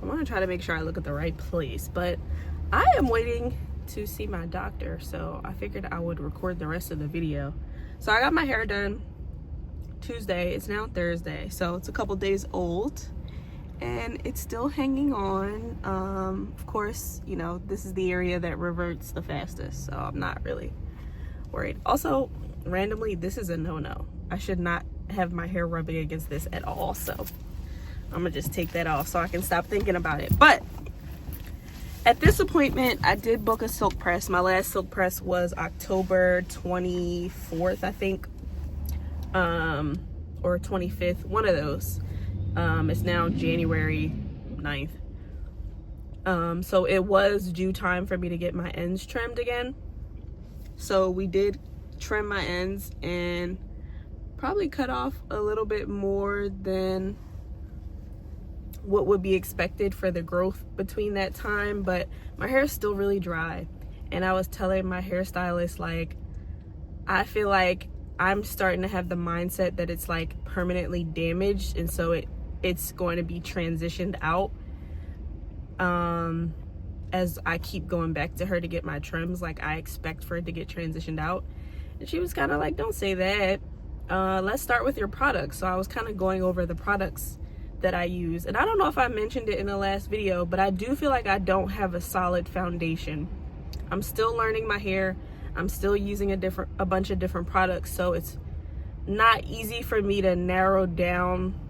I'm gonna try to make sure I look at the right place, but I am waiting to see my doctor, so I figured I would record the rest of the video. So I got my hair done Tuesday. It's now Thursday, so it's a couple days old and it's still hanging on. Of course, you know, this is the area that reverts the fastest, so I'm not really worried. Also, randomly, this is a no-no. I should not have my hair rubbing against this at all, so I'm gonna just take that off so I can stop thinking about it. But at this appointment, I did book a silk press. My last silk press was October 24th, I think, or 25th, one of those. It's now January 9th. So it was due time for me to get my ends trimmed again. So we did trim my ends and probably cut off a little bit more than what would be expected for the growth between that time, but my hair is still really dry. And I was telling my hairstylist, like, I feel like I'm starting to have the mindset that it's like permanently damaged, and so it's going to be transitioned out as I keep going back to her to get my trims. Like, I expect for it to get transitioned out. And she was kind of like, don't say that, let's start with your products. So I was kind of going over the products that I use, and I don't know if I mentioned it in the last video, but I do feel like I don't have a solid foundation. I'm still learning my hair. I'm still using a bunch of different products, so it's not easy for me to narrow down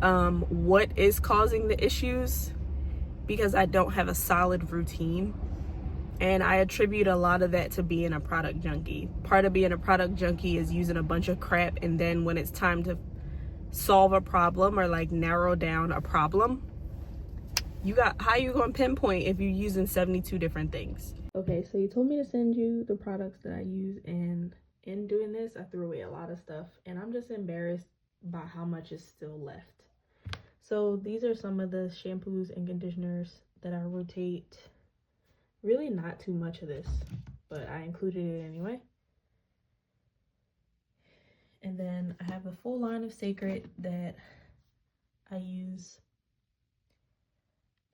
what is causing the issues, because I don't have a solid routine. And I attribute a lot of that to being a product junkie. Part of being a product junkie is using a bunch of crap, and then when it's time to solve a problem or like narrow down a problem, how you gonna pinpoint if you're using 72 different things? Okay, so you told me to send you the products that I use, and in doing this I threw away a lot of stuff, and I'm just embarrassed by how much is still left. So these are some of the shampoos and conditioners that I rotate. Really not too much of this, but I included it anyway. And then I have a full line of Sacred that I use.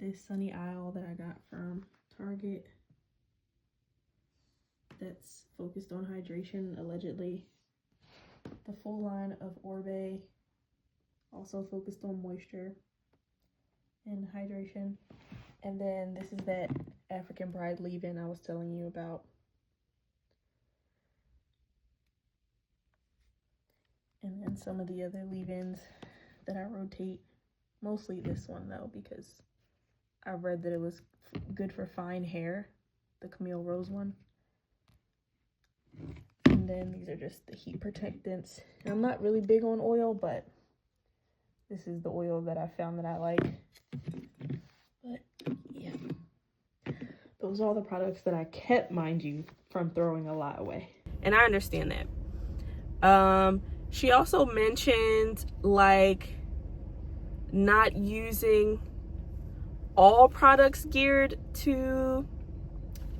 This Sunny Isle that I got from Target that's focused on hydration, allegedly. The full line of Orbe, also focused on moisture and hydration. And then this is that African Pride leave-in I was telling you about. And then some of the other leave-ins that I rotate. Mostly this one though, because I read that it was good for fine hair, the Camille Rose one. And then these are just the heat protectants. And I'm not really big on oil, but this is the oil that I found that I like. But yeah, those are all the products that I kept, mind you, from throwing a lot away. And I understand that. She also mentioned like not using all products geared to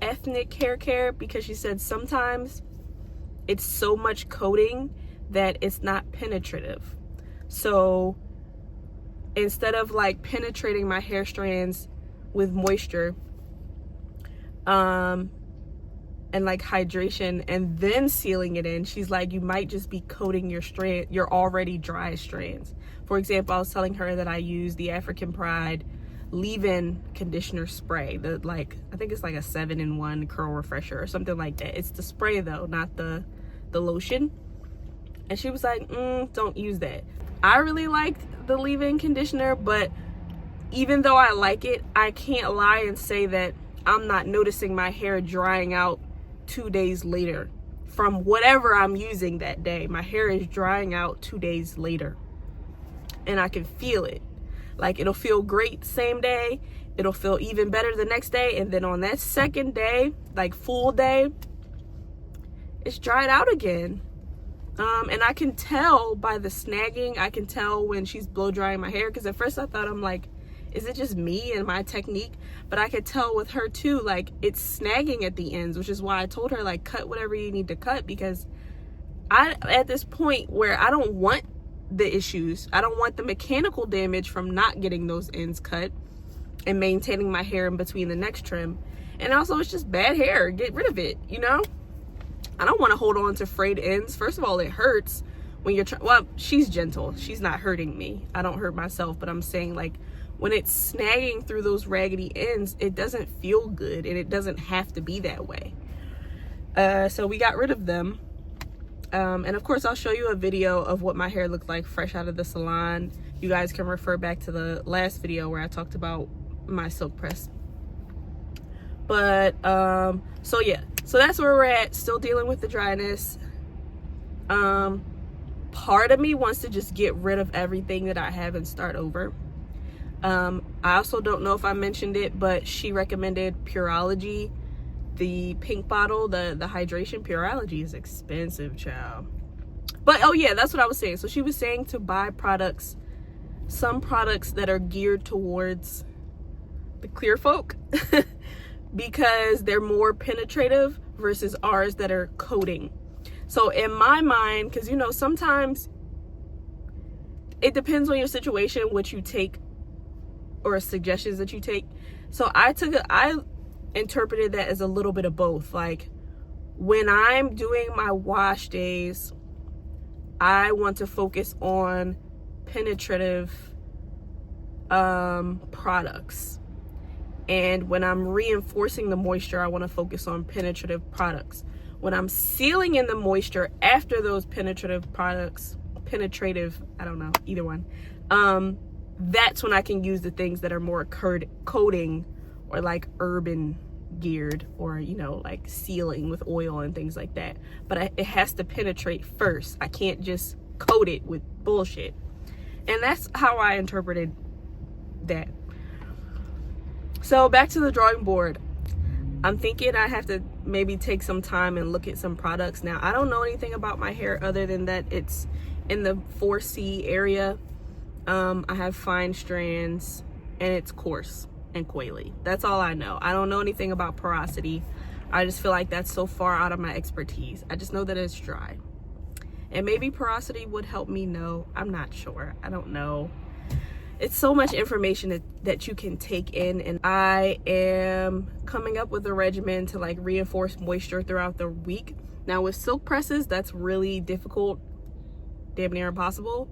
ethnic hair care, because she said sometimes it's so much coating that it's not penetrative. So instead of like penetrating my hair strands with moisture and like hydration and then sealing it in, she's like, you might just be coating your already dry strands. For example, I was telling her that I use the African Pride leave-in conditioner spray, I think it's like a 7-in-1 curl refresher or something like that. It's the spray though, not the lotion. And she was like, don't use that. I really liked the leave-in conditioner, but even though I like it, I can't lie and say that I'm not noticing my hair drying out 2 days later from whatever I'm using that day. My hair is drying out 2 days later, and I can feel it. Like, it'll feel great the same day, it'll feel even better the next day, and then on that second day, like full day, it's dried out again. And I can tell by the snagging. I can tell when she's blow drying my hair, because at first I thought, I'm like, is it just me and my technique? But I could tell with her too, like, it's snagging at the ends, which is why I told her, like, cut whatever you need to cut, because I at this point where I don't want the issues. I don't want the mechanical damage from not getting those ends cut and maintaining my hair in between the next trim. And also, it's just bad hair. Get rid of it, you know? I don't want to hold on to frayed ends. First of all, it hurts when you're well, she's gentle. She's not hurting me. I don't hurt myself, but I'm saying, like, when it's snagging through those raggedy ends, it doesn't feel good, and it doesn't have to be that way. So we got rid of them. And of course, I'll show you a video of what my hair looked like fresh out of the salon. You guys can refer back to the last video where I talked about my silk press. But so yeah, so that's where we're at. Still dealing with the dryness. Part of me wants to just get rid of everything that I have and start over. I also don't know if I mentioned it, but she recommended Pureology, the pink bottle, the hydration. Pureology is expensive, child. But oh yeah, that's what I was saying. So she was saying to buy products, some products that are geared towards the clear folk because they're more penetrative versus ours that are coating. So in my mind, because you know, sometimes it depends on your situation, what you take or suggestions that you take. So I interpreted that as a little bit of both. Like, when I'm doing my wash days, I want to focus on penetrative products. And when I'm reinforcing the moisture, I want to focus on penetrative products. When I'm sealing in the moisture after those penetrative products, I don't know, either one, that's when I can use the things that are more coating or like urban geared, or you know, like sealing with oil and things like that. But it has to penetrate first. I can't just coat it with bullshit. And that's how I interpreted that. So back to the drawing board. I'm thinking I have to maybe take some time and look at some products. Now, I don't know anything about my hair other than that it's in the 4C area. I have fine strands and it's coarse and coily. That's all I know. I don't know anything about porosity. I just feel like that's so far out of my expertise. I just know that it's dry. And maybe porosity would help me know. I'm not sure. I don't know. It's so much information that you can take in, and I am coming up with a regimen to like reinforce moisture throughout the week. Now with silk presses, that's really difficult, damn near impossible.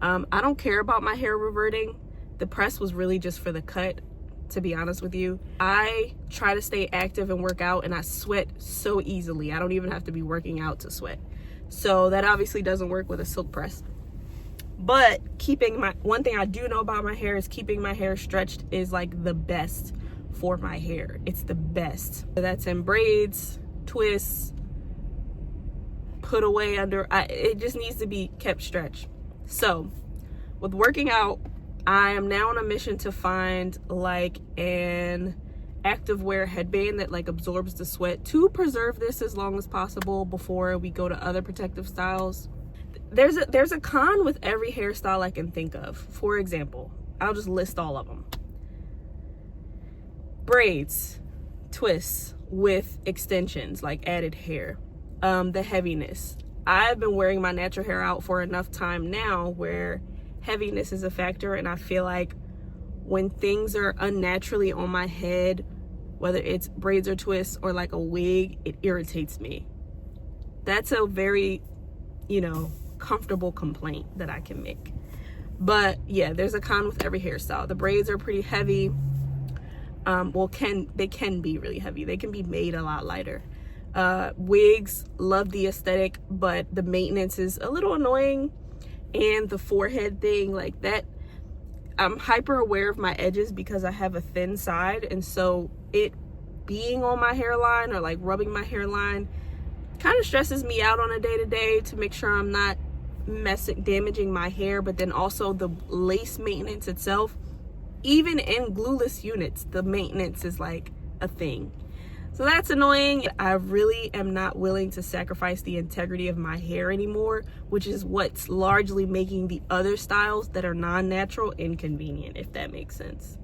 I don't care about my hair reverting. The press was really just for the cut, to be honest with you. I try to stay active and work out, and I sweat so easily. I don't even have to be working out to sweat. So that obviously doesn't work with a silk press. But one thing I do know about my hair is keeping my hair stretched is like the best for my hair. It's the best. That's in braids, twists, put away under, it just needs to be kept stretched. So with working out, I am now on a mission to find like an activewear headband that like absorbs the sweat to preserve this as long as possible before we go to other protective styles. There's a con with every hairstyle I can think of. For example, I'll just list all of them. Braids, twists with extensions, like added hair. The heaviness. I've been wearing my natural hair out for enough time now where heaviness is a factor, and I feel like when things are unnaturally on my head, whether it's braids or twists or like a wig, it irritates me. That's a very, you know, comfortable complaint that I can make. But yeah, there's a con with every hairstyle. The braids are pretty heavy. They can be really heavy. They can be made a lot lighter. Wigs, love the aesthetic, but the maintenance is a little annoying. And the forehead thing, like that, I'm hyper aware of my edges because I have a thin side, and so it being on my hairline or like rubbing my hairline kind of stresses me out on a day-to-day to make sure I'm not damaging my hair. But then also the lace maintenance itself, even in glueless units, the maintenance is like a thing. So that's annoying. I really am not willing to sacrifice the integrity of my hair anymore, which is what's largely making the other styles that are non-natural inconvenient, if that makes sense.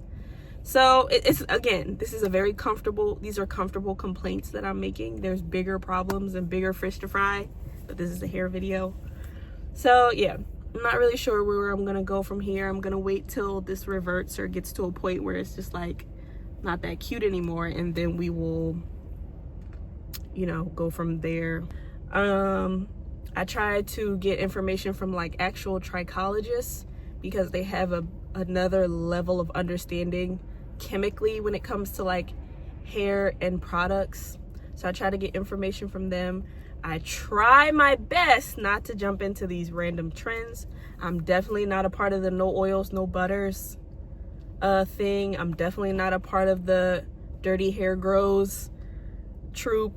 So it's again, these are comfortable complaints that I'm making. There's bigger problems and bigger fish to fry, but this is a hair video. So yeah, I'm not really sure where I'm gonna go from here. I'm gonna wait till this reverts or gets to a point where it's just like not that cute anymore, and then we will, you know, go from there. I tried to get information from like actual trichologists because they have another level of understanding chemically when it comes to like hair and products. So I try to get information from them. I try my best not to jump into these random trends. I'm definitely not a part of the no oils, no butters thing. I'm definitely not a part of the dirty hair grows troop.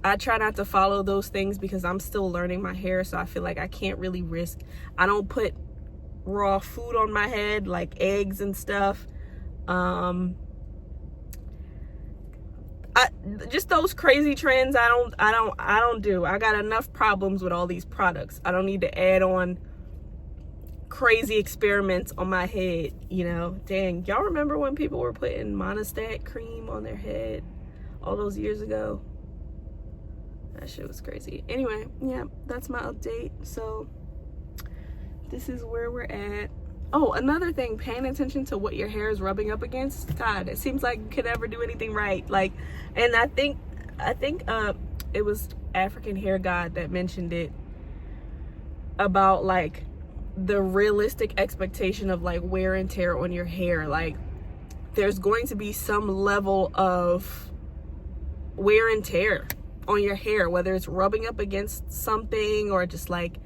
I try not to follow those things because I'm still learning my hair, so I feel like I can't really risk. I don't put raw food on my head like eggs and stuff. Just those crazy trends I don't do. I got enough problems with all these products. I don't need to add on crazy experiments on my head, you know. Dang, y'all remember when people were putting monostat cream on their head all those years ago? That shit was crazy. Anyway, yeah, that's my update. So this is where we're at. Oh, another thing, paying attention to what your hair is rubbing up against. God, it seems like you can never do anything right. Like, and I think it was African Hair God that mentioned it about like the realistic expectation of like wear and tear on your hair. Like, there's going to be some level of wear and tear on your hair, whether it's rubbing up against something or just like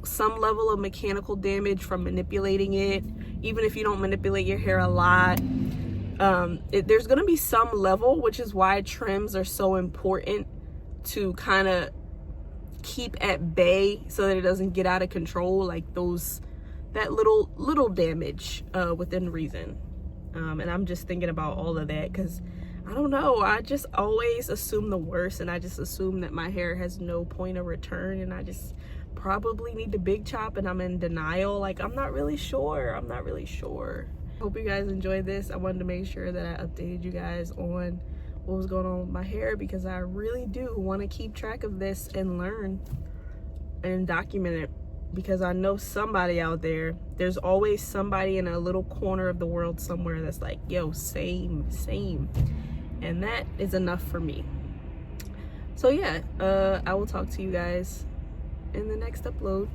some level of mechanical damage from manipulating it. Even if you don't manipulate your hair a lot, there's gonna be some level, which is why trims are so important to kind of keep at bay so that it doesn't get out of control, like that little damage within reason. And I'm just thinking about all of that because I don't know, I just always assume the worst, and I just assume that my hair has no point of return, and I just probably need to big chop, and I'm in denial. Like, I'm not really sure. Hope you guys enjoyed this. I wanted to make sure that I updated you guys on what was going on with my hair because I really do want to keep track of this and learn and document it, because I know somebody out there's always somebody in a little corner of the world somewhere that's like, yo, same, and that is enough for me. So yeah, I will talk to you guys in the next upload.